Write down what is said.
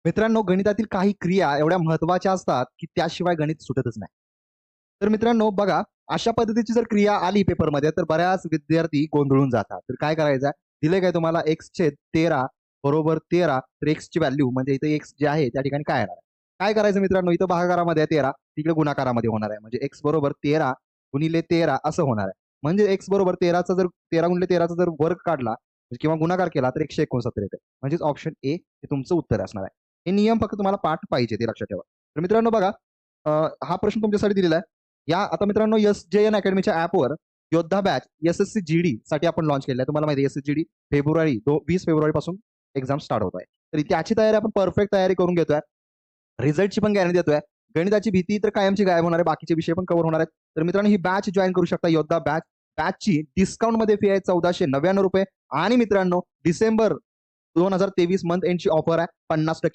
मित्रांनो, गणितातील काही क्रिया एवढ्या महत्त्वाच्या असतात, की त्याशिवाय गणित सुटतच नाही. तर मित्रांनो बघा, अशा पद्धतीची जर क्रिया आली पेपरमध्ये, तर बऱ्याच विद्यार्थी गोंधळून जातात. तर काय करायचं दिलंय काय तुम्हाला x/13 बरोबर 13 तर एक्सची व्हॅल्यू म्हणजे इथे एक्स जे आहे त्या ठिकाणी काय येणार आहे? काय करायचं मित्रांनो, इथं भागाकारामध्ये आहे 13, तिकडे गुणाकारामध्ये होणार आहे. म्हणजे x बरोबर 13 गुणिले 13 असं होणार आहे. म्हणजे x बरोबर 13चा जर 13 गुणिले 13चा जर वर्ग काढला किंवा गुणाकार केला तर 169 येते. म्हणजेच ऑप्शन ए हे तुमचं उत्तर असणार आहे. हे नियम फक्त तुम्हाला पाठ पाहिजे ते लक्षात ठेवा. तर मित्रांनो बघा, हा प्रश्न तुमच्यासाठी दिलेला आहे. या आता मित्रांनो SJN अकॅडमीच्या ॲपवर योद्धा बॅच SSC GD साठी आपण लॉन्च केलेला आहे. तुम्हाला माहिती आहे SSC GD 20 फेब्रुवारी पासून एक्झाम स्टार्ट होत आहे. तर त्याची तयारी आपण परफेक्ट तयारी करून घेतोय. रिझल्टची पण गॅरंटी देतोय. गणिताची भीती तर कायमची गायब होणार आहे. बाकीचे विषय पण कव्हर होणार आहेत. तर मित्रांनो ही बॅच जॉइन करू शकता योद्धा बॅच. बॅचची डिस्काउंटमध्ये फी आहे ₹1499 आणि मित्रांनो डिसेंबर 2023 मंथ एंडची ऑफर आहे 50%